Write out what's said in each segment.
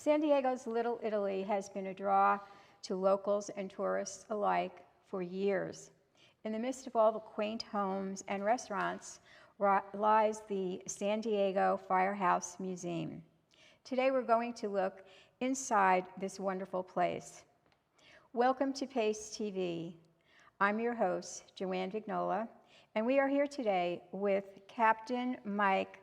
San Diego's Little Italy has been a draw to locals and tourists alike for years. In the midst of all the quaint homes and restaurants lies the San Diego Firehouse Museum. Today we're going to look inside this wonderful place. Welcome to PACE TV. I'm your host, Joanne Vignola, and we are here today with Captain Mike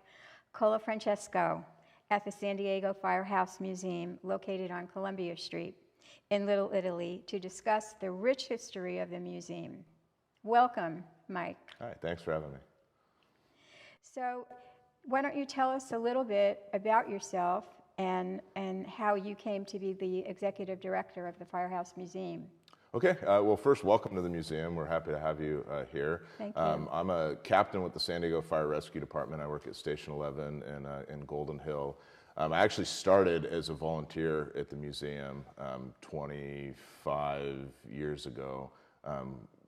Colafrancesco at the San Diego Firehouse Museum located on Columbia Street in Little Italy to discuss the rich history of the museum. Welcome, Mike. Hi, thanks for having me. So why don't you tell us a little bit about yourself and how you came to be the executive director of the Firehouse Museum. Okay, well first, welcome to the museum. We're happy to have you here. Thank you. I'm a captain with the San Diego Fire Rescue Department. I work at Station 11 in Golden Hill. I actually started as a volunteer at the museum 25 years ago.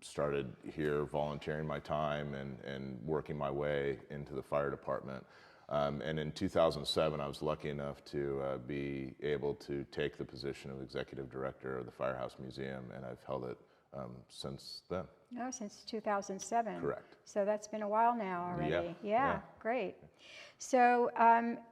Started here volunteering my time and working my way into the fire department. And in 2007, I was lucky enough to be able to take the position of executive director of the Firehouse Museum, and I've held it since then. Oh, since 2007. Correct. So that's been a while now already. Yeah. Great. So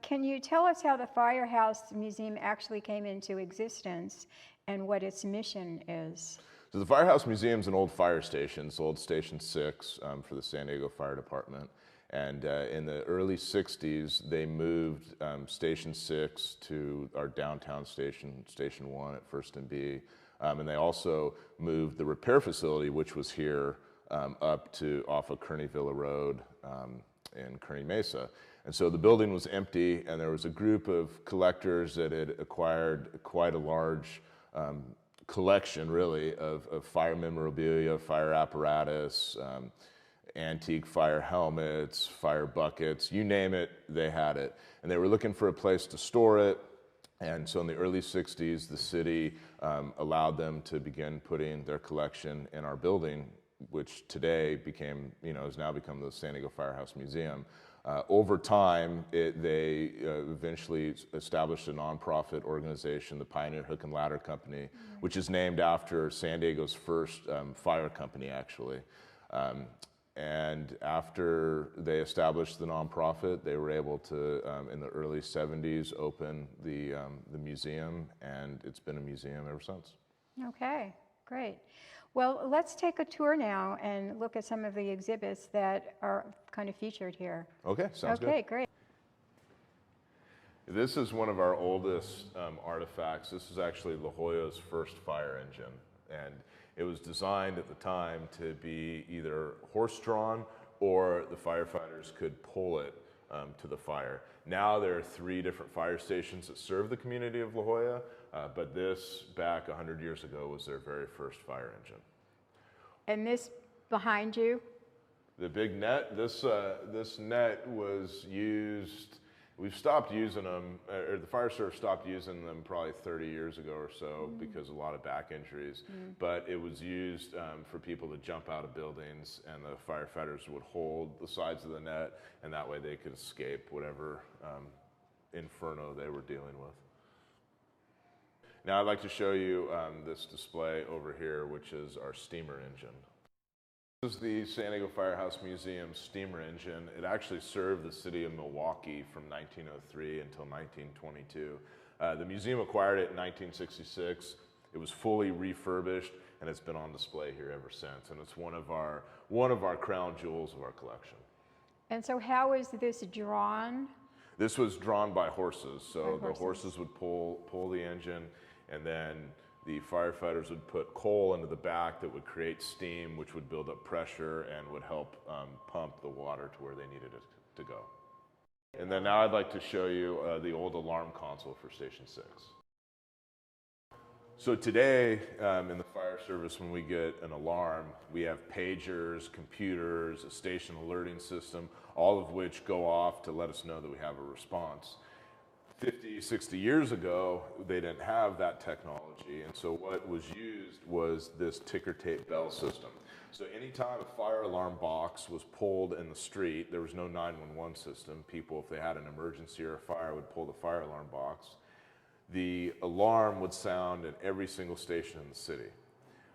can you tell us how the Firehouse Museum actually came into existence and what its mission is? So the Firehouse Museum is an old fire station. It's old Station 6 for the San Diego Fire Department. And in the early 60s, they moved Station 6 to our downtown station, Station 1 at First and B. And they also moved the repair facility, which was here, up to off of Kearney Villa Road in Kearney Mesa. And so the building was empty, and there was a group of collectors that had acquired quite a large collection, really, of fire memorabilia, fire apparatus, antique fire helmets, fire buckets, you name it, they had it. And they were looking for a place to store it. And so in the early 60s, the city allowed them to begin putting their collection in our building, which today has now become the San Diego Firehouse Museum. Over time, they eventually established a nonprofit organization, the Pioneer Hook and Ladder Company, which is named after San Diego's first fire company, actually. And after they established the nonprofit, they were able to, in the early 70s, open the museum, and it's been a museum ever since. Okay, great. Well, let's take a tour now and look at some of the exhibits that are kind of featured here. Okay, sounds good. Okay, great. This is one of our oldest artifacts. This is actually La Jolla's first fire engine, and it was designed at the time to be either horse-drawn or the firefighters could pull it to the fire. Now there are 3 different fire stations that serve the community of La Jolla, but this, back 100 years ago, was their very first fire engine. And this behind you? The big net, this net was used. We've stopped using them, or the fire service stopped using them probably 30 years ago or so because of a lot of back injuries. But it was used for people to jump out of buildings, and the firefighters would hold the sides of the net, and that way they could escape whatever inferno they were dealing with. Now I'd like to show you this display over here, which is our steamer engine. This is the San Diego Firehouse Museum steamer engine. It actually served the city of Milwaukee from 1903 until 1922. The museum acquired it in 1966. It was fully refurbished, and it's been on display here ever since. And it's one of our crown jewels of our collection. And so how is this drawn? This was drawn by horses. So the horses would pull the engine, and then the firefighters would put coal into the back that would create steam, which would build up pressure and would help pump the water to where they needed it to go. And then now I'd like to show you the old alarm console for Station 6. So today in the fire service, when we get an alarm, we have pagers, computers, a station alerting system, all of which go off to let us know that we have a response. 50, 60 years ago, they didn't have that technology, and so what was used was this ticker tape bell system. So anytime a fire alarm box was pulled in the street, there was no 911 system. People, if they had an emergency or a fire, would pull the fire alarm box. the alarm would sound in every single station in the city.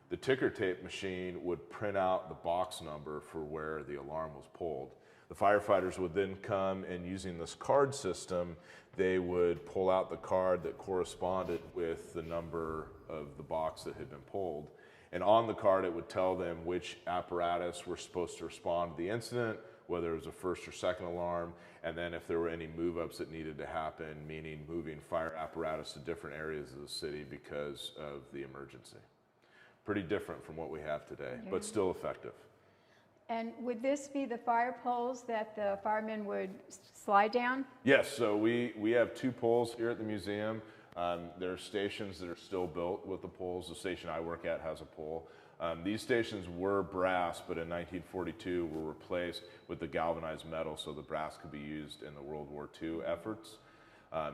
The ticker tape machine would print out the box number for where the alarm was pulled. The firefighters would then come, and using this card system, they would pull out the card that corresponded with the number of the box that had been pulled. And on the card, it would tell them which apparatus were supposed to respond to the incident, whether it was a first or second alarm, and then if there were any move-ups that needed to happen, meaning moving fire apparatus to different areas of the city because of the emergency. Pretty different from what we have today, but still effective. And would this be the fire poles that the firemen would slide down? Yes, so we have 2 poles here at the museum. There are stations that are still built with the poles. The station I work at has a pole. These stations were brass, but in 1942 were replaced with the galvanized metal so the brass could be used in the World War II efforts.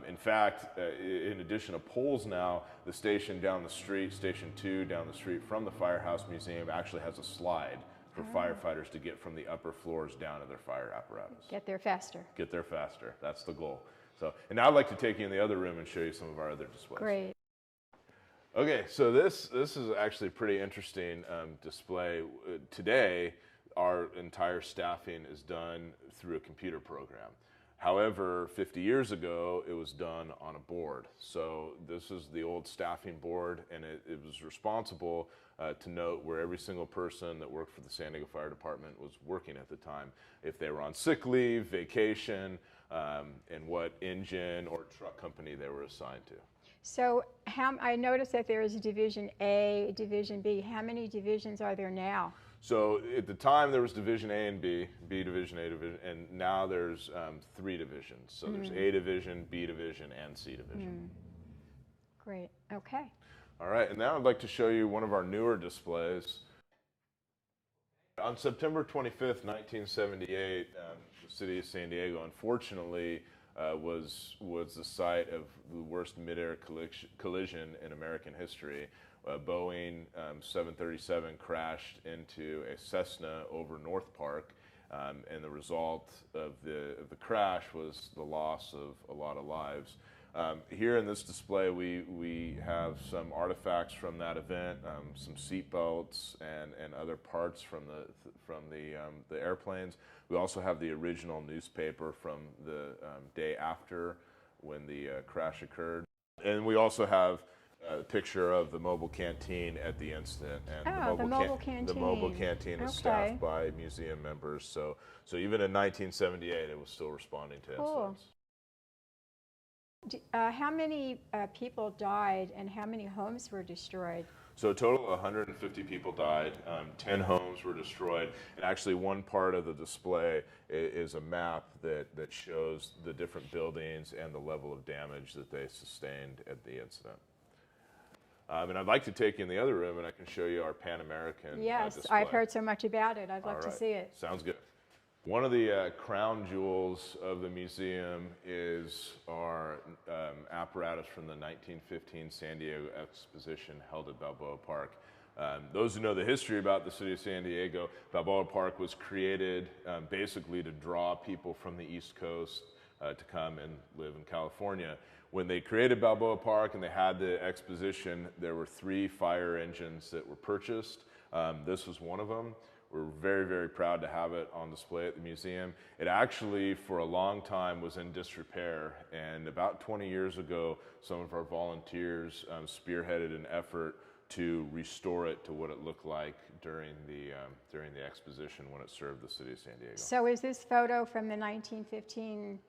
In fact, in addition to poles now, the station down the street, Station 2 down the street from the Firehouse Museum, actually has a slide for firefighters to get from the upper floors down to their fire apparatus. Get there faster. Get there faster. That's the goal. So, and now I'd like to take you in the other room and show you some of our other displays. Great. Okay, so this is actually a pretty interesting display. Today, our entire staffing is done through a computer program. However, 50 years ago, it was done on a board. So this is the old staffing board, and it was responsible to note where every single person that worked for the San Diego Fire Department was working at the time. If they were on sick leave, vacation, and what engine or truck company they were assigned to. So I noticed that there is a Division A, Division B. How many divisions are there now? So at the time there was Division A and B, B Division, A Division, and now there's 3 divisions. So there's A Division, B Division, and C Division. Great, okay. All right, and now I'd like to show you one of our newer displays. On September 25th, 1978, the city of San Diego, unfortunately, was the site of the worst mid-air collision in American history. Boeing 737 crashed into a Cessna over North Park, and the result of the crash was the loss of a lot of lives. Here in this display, we have some artifacts from that event, some seat belts and other parts from the airplanes. We also have the original newspaper from the day after when the crash occurred, and we also have a picture of the mobile canteen at the incident. And the mobile canteen. The mobile canteen is staffed by museum members. So even in 1978, it was still responding to incidents. How many people died and how many homes were destroyed? So a total of 150 people died, 10 homes were destroyed, and actually one part of the display is a map that shows the different buildings and the level of damage that they sustained at the incident. And I'd like to take you in the other room and I can show you our Pan American Yes, display. I've heard so much about it. I'd love to see it. Sounds good. One of the crown jewels of the museum is our apparatus from the 1915 San Diego Exposition held at Balboa Park. Those who know the history about the city of San Diego, Balboa Park was created basically to draw people from the East Coast to come and live in California. When they created Balboa Park and they had the exposition, there were 3 fire engines that were purchased. This was one of them. We're very, very proud to have it on display at the museum. It actually, for a long time, was in disrepair, and about 20 years ago, some of our volunteers spearheaded an effort to restore it to what it looked like during the exposition when it served the city of San Diego. So is this photo from the 1915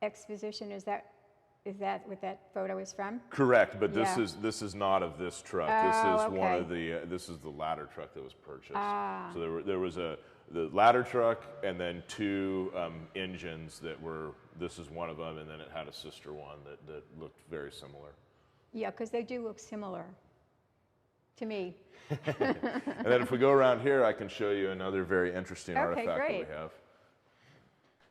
exposition? Is that what that photo is from? Correct, but this is not of this truck. One of this is the ladder truck that was purchased. So there was the ladder truck and then 2 engines that were. This is one of them, and then it had a sister one that looked very similar. Yeah, because they do look similar to me. And then if we go around here, I can show you another very interesting artifact that we have.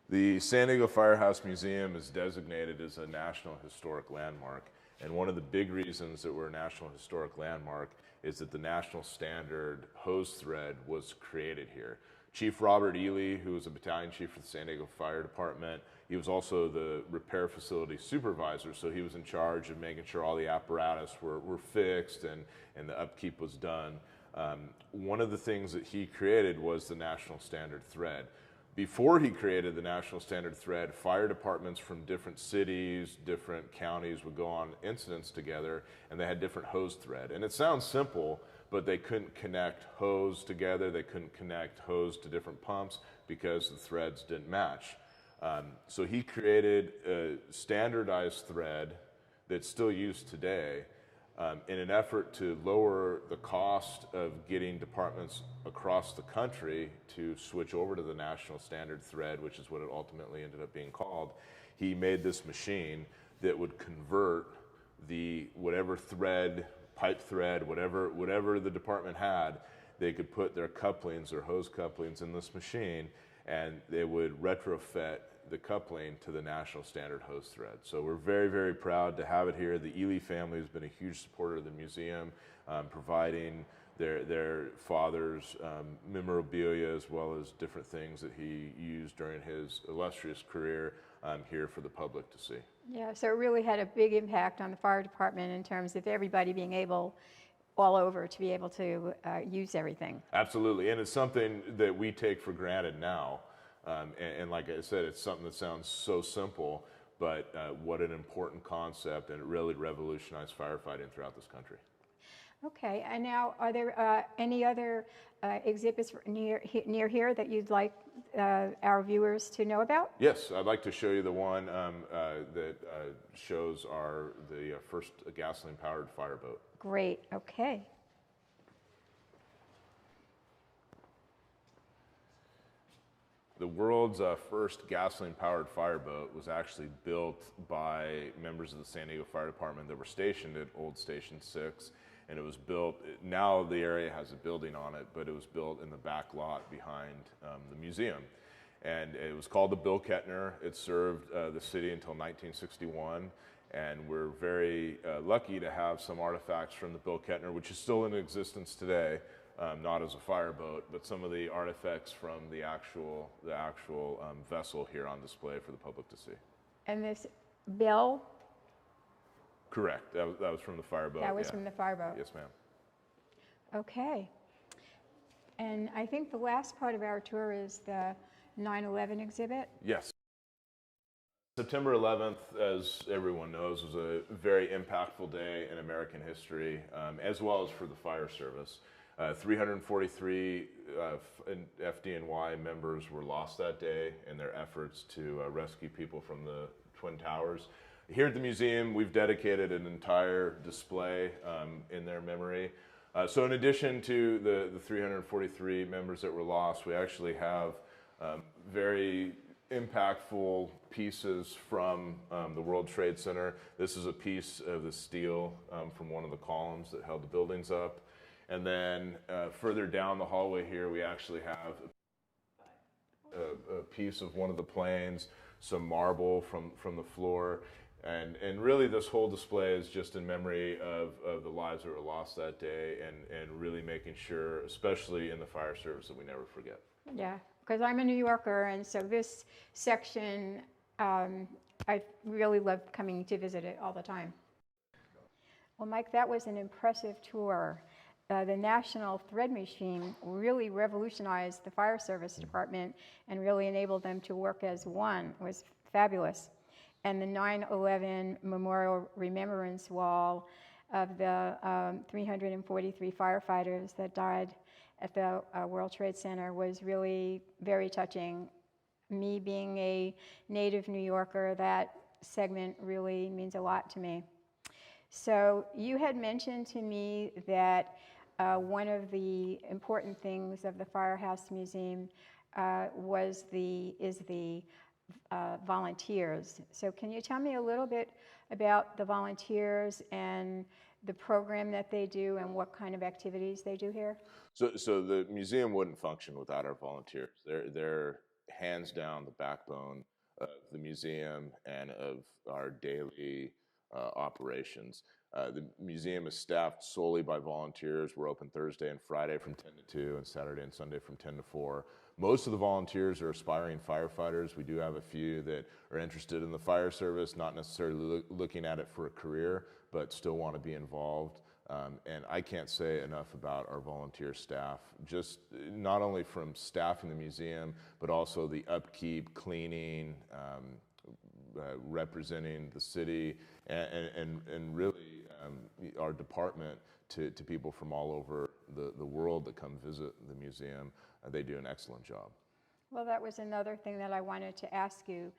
The San Diego Firehouse Museum is designated as a National Historic Landmark, and one of the big reasons that we're a National Historic Landmark is that the national standard hose thread was created here. Chief Robert Ely, who was a battalion chief for the San Diego Fire Department, He was also the repair facility supervisor, so he was in charge of making sure all the apparatus were fixed and the upkeep was done. One of the things that he created was the National Standard Thread. Before he created the National Standard Thread, fire departments from different cities, different counties would go on incidents together, and they had different hose thread. And it sounds simple, but they couldn't connect hose together. They couldn't connect hose to different pumps because the threads didn't match. So he created a standardized thread that's still used today in an effort to lower the cost of getting departments across the country to switch over to the National Standard Thread, which is what it ultimately ended up being called. He made this machine that would convert the whatever thread, pipe thread, whatever the department had, they could put their couplings or hose couplings in this machine, and they would retrofit the coupling to the National Standard hose thread. So we're very, very proud to have it here. The Ely family has been a huge supporter of the museum, providing their father's memorabilia as well as different things that he used during his illustrious career here for the public to see. Yeah, so it really had a big impact on the fire department in terms of everybody being able, all over, to be able to use everything. Absolutely, and it's something that we take for granted now. And like I said, it's something that sounds so simple, but what an important concept, and it really revolutionized firefighting throughout this country. Okay, and now are there any other exhibits near here that you'd like our viewers to know about? Yes, I'd like to show you the one that shows the first gasoline-powered fireboat. Great, okay. The world's first gasoline-powered fireboat was actually built by members of the San Diego Fire Department that were stationed at Old Station 6, and it was built, now the area has a building on it, but it was built in the back lot behind the museum. And it was called the Bill Kettner. It served the city until 1961, and we're very lucky to have some artifacts from the Bill Kettner, which is still in existence today. Not as a fireboat, but some of the artifacts from the actual vessel here on display for the public to see. And this Bill? Correct. That was from the fireboat. That was from the fireboat. Yes, ma'am. Okay. And I think the last part of our tour is the 9/11 exhibit. Yes. September 11th, as everyone knows, was a very impactful day in American history, as well as for the fire service. 343 FDNY members were lost that day in their efforts to rescue people from the Twin Towers. Here at the museum, we've dedicated an entire display in their memory. So in addition to the 343 members that were lost, we actually have very impactful pieces from the World Trade Center. This is a piece of the steel from one of the columns that held the buildings up. And then further down the hallway here, we actually have a piece of one of the planes, some marble from the floor. And really this whole display is just in memory of the lives that were lost that day, and really making sure, especially in the fire service, that we never forget. Yeah, because I'm a New Yorker, and so this section, I really love coming to visit it all the time. Well, Mike, that was an impressive tour. The National Thread Machine really revolutionized the fire service department and really enabled them to work as one. It was fabulous. And the 9/11 Memorial Remembrance Wall of the 343 firefighters that died at the World Trade Center was really very touching. Me being a native New Yorker, that segment really means a lot to me. So you had mentioned to me that one of the important things of the Firehouse Museum is the volunteers. So can you tell me a little bit about the volunteers and the program that they do and what kind of activities they do here? So the museum wouldn't function without our volunteers. They're hands down the backbone of the museum and of our daily operations. The museum is staffed solely by volunteers. We're open Thursday and Friday from 10 to 2 and Saturday and Sunday from 10 to 4. Most of the volunteers are aspiring firefighters. We do have a few that are interested in the fire service, not necessarily looking at it for a career, but still want to be involved. And I can't say enough about our volunteer staff, just not only from staffing the museum, but also the upkeep, cleaning, representing the city, and really our department to people from all over the world that come visit the museum. They do an excellent job. Well, that was another thing that I wanted to ask you,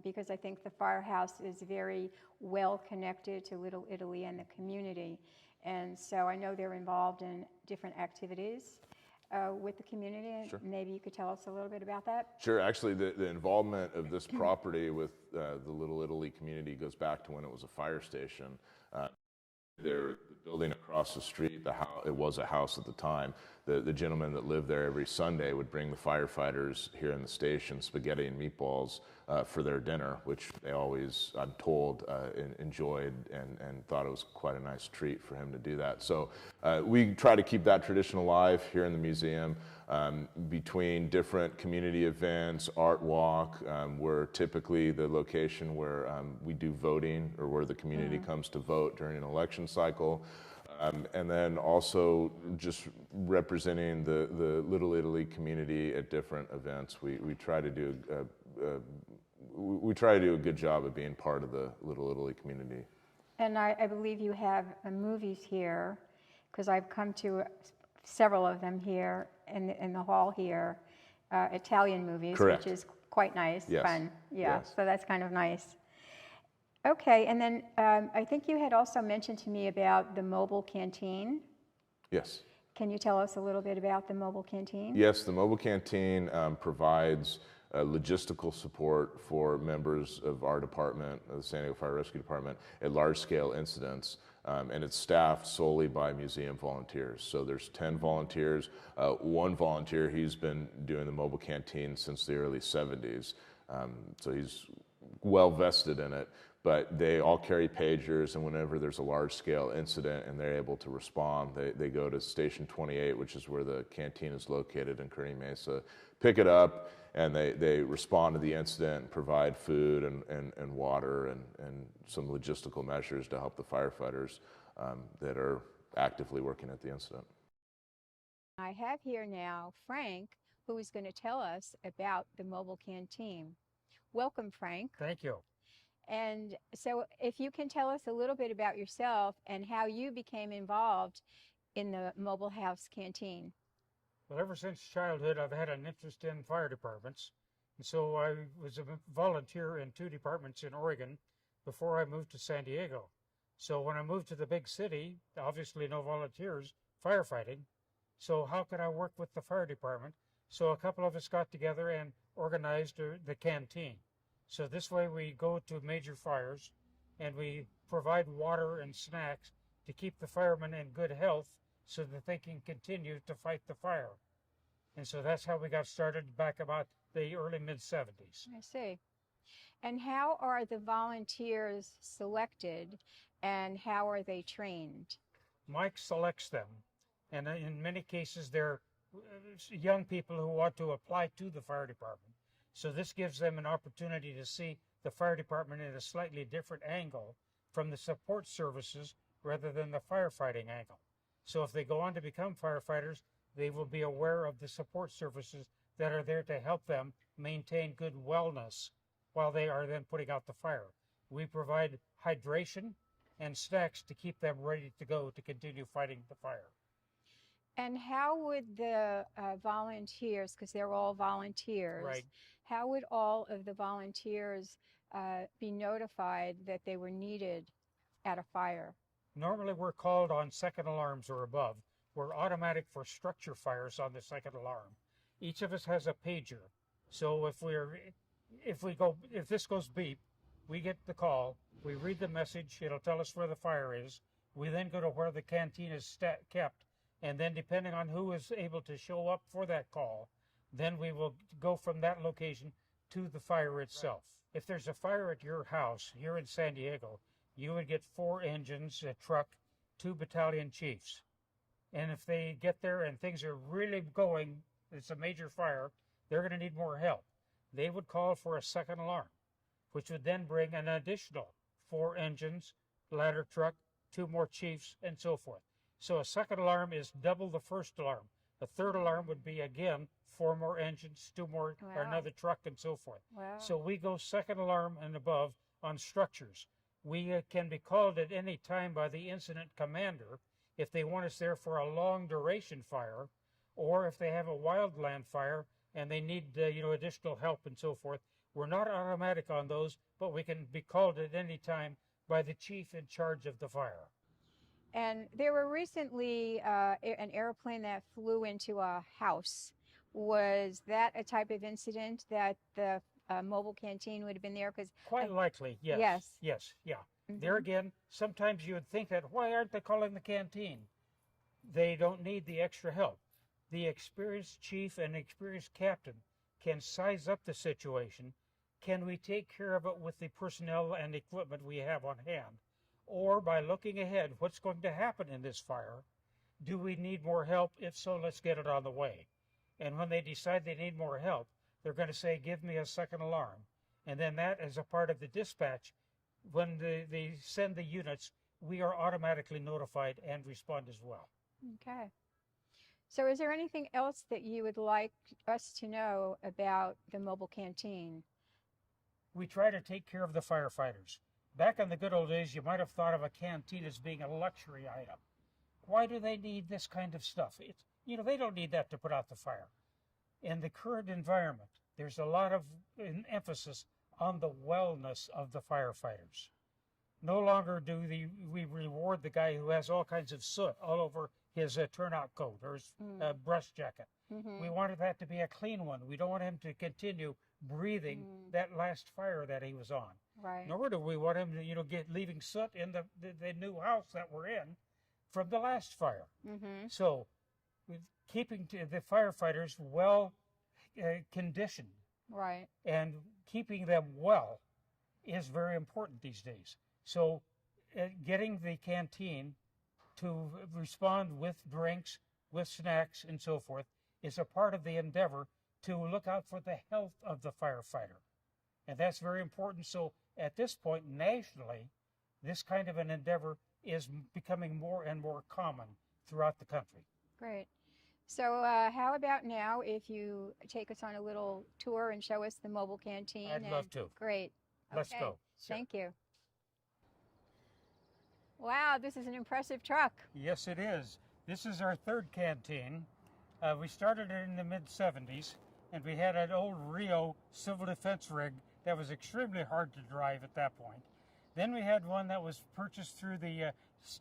because I think the firehouse is very well connected to Little Italy and the community. And so I know they're involved in different activities with the community. Sure. Maybe you could tell us a little bit about that? Sure. Actually, the involvement of this property with the Little Italy community goes back to when it was a fire station. The building across the street, it was a house at the time. The gentleman that lived there every Sunday would bring the firefighters here in the station spaghetti and meatballs for their dinner, which they always, I'm told, enjoyed and thought it was quite a nice treat for him to do that. So we try to keep that tradition alive here in the museum. Between different community events, art walk, we're typically the location where we do voting, or where the community comes to vote during an election cycle. And then also just representing the Little Italy community at different events. We try to do a good job of being part of the Little Italy community. And I believe you have movies here, because I've come to several of them here in the hall here, Italian movies, Correct. Which is quite nice, Yes. fun. Yeah, Yes. so that's kind of nice. Okay, and then I think you had also mentioned to me about the mobile canteen. Yes. Can you tell us a little bit about the mobile canteen? Yes, the mobile canteen provides logistical support for members of our department, the San Diego Fire Rescue Department, at large-scale incidents. And it's staffed solely by museum volunteers. So there's 10 volunteers. One volunteer, he's been doing the mobile canteen since the early 70s. So he's well vested in it. But they all carry pagers, and whenever there's a large-scale incident and they're able to respond, they go to Station 28, which is where the canteen is located in Kearny Mesa, pick it up, and they respond to the incident, provide food and water and some logistical measures to help the firefighters that are actively working at the incident. I have here now Frank, who is going to tell us about the mobile canteen. Welcome, Frank. Thank you. And so if you can tell us a little bit about yourself and how you became involved in the mobile house canteen. Well, ever since childhood, I've had an interest in fire departments. And so I was a volunteer in 2 departments in Oregon before I moved to San Diego. So when I moved to the big city, obviously no volunteers firefighting. So how could I work with the fire department? So a couple of us got together and organized the canteen. So this way we go to major fires and we provide water and snacks to keep the firemen in good health so that they can continue to fight the fire. And so that's how we got started back about the early mid-70s. I see. And how are the volunteers selected and how are they trained? Mike selects them, and in many cases they're young people who want to apply to the fire department. So this gives them an opportunity to see the fire department in a slightly different angle from the support services rather than the firefighting angle. So if they go on to become firefighters, they will be aware of the support services that are there to help them maintain good wellness while they are then putting out the fire. We provide hydration and snacks to keep them ready to go to continue fighting the fire. And how would the volunteers, because they're all volunteers, Right. how would all of the volunteers be notified that they were needed at a fire? Normally we're called on second alarms or above. We're automatic for structure fires on the second alarm. Each of us has a pager. So if this goes beep, we get the call, we read the message, it'll tell us where the fire is. We then go to where the canteen is kept, and then depending on who is able to show up for that call, then we will go from that location to the fire itself. Right. If there's a fire at your house here in San Diego, you would get 4 engines, a truck, 2 battalion chiefs. And if they get there and things are really going it's a major fire, they're going to need more help. They would call for a second alarm, which would then bring an additional 4 engines, ladder truck, 2 more chiefs, and so forth. So a second alarm is double the first alarm. A third alarm would be, again, 4 more engines, 2 more, or another truck, and so forth. Wow. So we go second alarm and above on structures. We can be called at any time by the incident commander if they want us there for a long duration fire, or if they have a wildland fire and they need additional help and so forth. We're not automatic on those, but we can be called at any time by the chief in charge of the fire. And there were recently an airplane that flew into a house. Was that a type of incident that the mobile canteen would have been there? Because quite likely, yes. Yes. Yes, yeah. Mm-hmm. There again, sometimes you would think that, why aren't they calling the canteen? They don't need the extra help. The experienced chief and experienced captain can size up the situation. Can we take care of it with the personnel and equipment we have on hand? Or by looking ahead, what's going to happen in this fire? Do we need more help? If so, let's get it on the way. And when they decide they need more help, they're going to say, give me a second alarm. And then that, as a part of the dispatch, when they send the units, we are automatically notified and respond as well. Okay. So is there anything else that you would like us to know about the mobile canteen? We try to take care of the firefighters. Back in the good old days, you might have thought of a canteen as being a luxury item. Why do they need this kind of stuff? They don't need that to put out the fire. In the current environment, there's a lot of emphasis on the wellness of the firefighters. No longer do we reward the guy who has all kinds of soot all over his turnout coat or his breast jacket. Mm-hmm. We wanted that to be a clean one. We don't want him to continue breathing that last fire that he was on. Right. Nor do we want him to leaving soot in the new house that we're in from the last fire. Mm-hmm. So, with keeping the firefighters well conditioned, right, and keeping them well is very important these days. So, getting the canteen to respond with drinks, with snacks, and so forth is a part of the endeavor to look out for the health of the firefighter. And that's very important. So at this point, nationally, this kind of an endeavor is becoming more and more common throughout the country. Great. So how about now if you take us on a little tour and show us the mobile canteen? I'd love to. Great. Let's Okay. go. Sure. Thank you. Wow, this is an impressive truck. Yes, it is. This is our third canteen. We started it in the mid-'70s, and we had an old Rio civil defense rig that was extremely hard to drive at that point. Then we had one that was purchased through the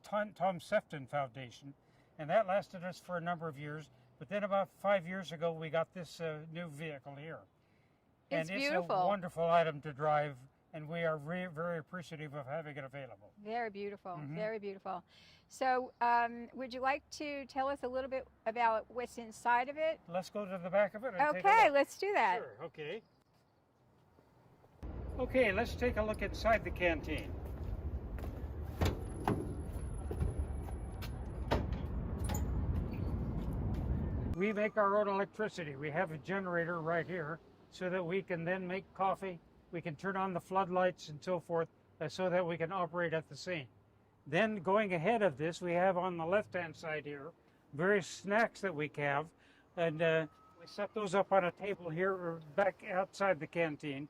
Tom Sefton Foundation, and that lasted us for a number of years. But then about 5 years ago, we got this new vehicle here. It's and beautiful. It's a wonderful item to drive, and we are very appreciative of having it available. Very beautiful, Mm-hmm. very beautiful. So would you like to tell us a little bit about what's inside of it? Let's go to the back of it and take a Okay, look. let's do that. Sure, okay. Okay, let's take a look inside the canteen. We make our own electricity. We have a generator right here so that we can then make coffee. We can turn on the floodlights and so forth so that we can operate at the scene. Then going ahead of this, we have on the left-hand side here various snacks that we have, and we set those up on a table here or back outside the canteen.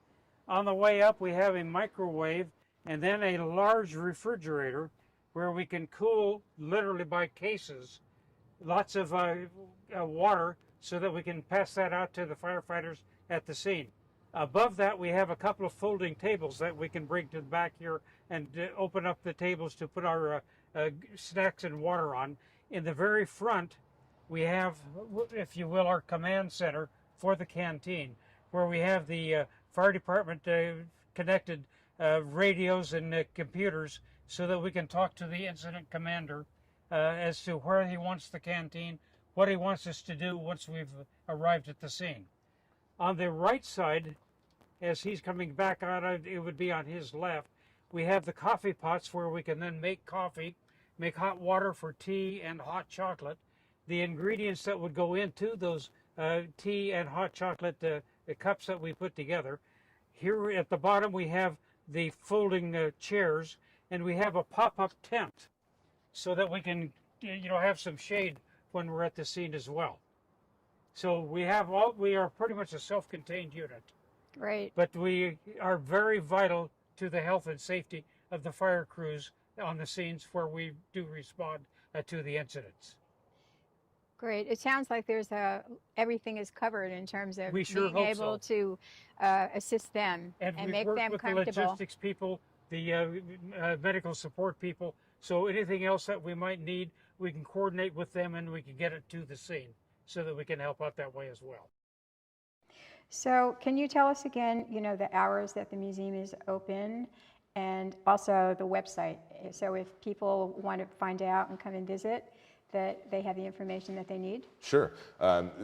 On the way up, we have a microwave and then a large refrigerator where we can cool literally by cases lots of water so that we can pass that out to the firefighters at the scene. Above that, we have a couple of folding tables that we can bring to the back here and open up the tables to put our snacks and water on. In the very front, we have, if you will, our command center for the canteen, where we have the fire department connected radios and computers so that we can talk to the incident commander as to where he wants the canteen, what he wants us to do once we've arrived at the scene. On the right side, as he's coming back on, it would be on his left, we have the coffee pots where we can then make coffee, make hot water for tea and hot chocolate. The ingredients that would go into those tea and hot chocolate cups that we put together. Here at the bottom we have the folding chairs, and we have a pop-up tent so that we can have some shade when we're at the scene as well. So we are pretty much a self-contained unit. Great. But we are very vital to the health and safety of the fire crews on the scenes where we do respond to the incidents. Great. It sounds like everything is covered in terms of We sure being hope able so. to assist them and we've make worked them with comfortable. the logistics people, the medical support people. So anything else that we might need, we can coordinate with them and we can get it to the scene so that we can help out that way as well. So can you tell us again, the hours that the museum is open and also the website? So if people want to find out and come and visit, that they have the information that they need? Sure.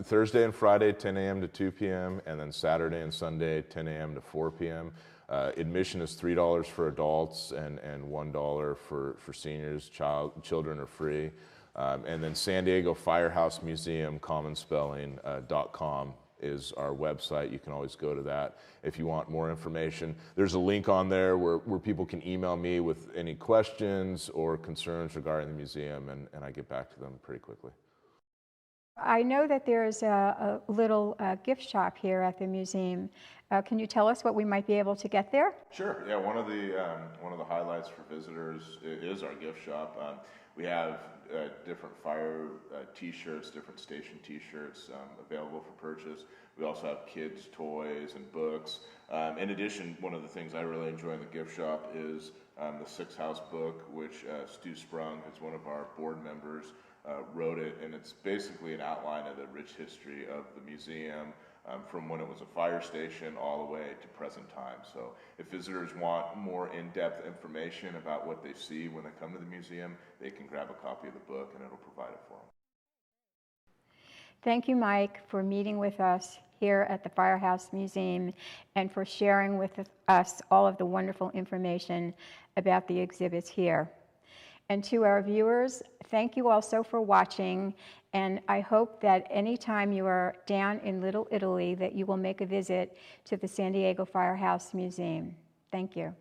Thursday and Friday, 10 a.m. to 2 p.m., and then Saturday and Sunday, 10 a.m. to 4 p.m. Admission is $3 for adults and $1 for seniors. Children are free. And then San Diego Firehouse Museum, commonspelling.com is our website. You can always go to that if you want more information. There's a link on there where people can email me with any questions or concerns regarding the museum, and I get back to them pretty quickly. I know that there's a little gift shop here at the museum. Can you tell us what we might be able to get there? Sure. Yeah. One of the highlights for visitors is our gift shop. We have different fire T-shirts, different station T-shirts available for purchase. We also have kids' toys and books. In addition, one of the things I really enjoy in the gift shop is the Six House book, which Stu Sprung, who's one of our board members, wrote it, and it's basically an outline of the rich history of the museum from when it was a fire station all the way to present time. So if visitors want more in-depth information about what they see when they come to the museum, they can grab a copy of the book and it'll provide it for them. Thank you, Mike, for meeting with us here at the Firehouse Museum and for sharing with us all of the wonderful information about the exhibits here. And to our viewers, thank you also for watching, and I hope that anytime you are down in Little Italy that you will make a visit to the San Diego Firehouse Museum. Thank you.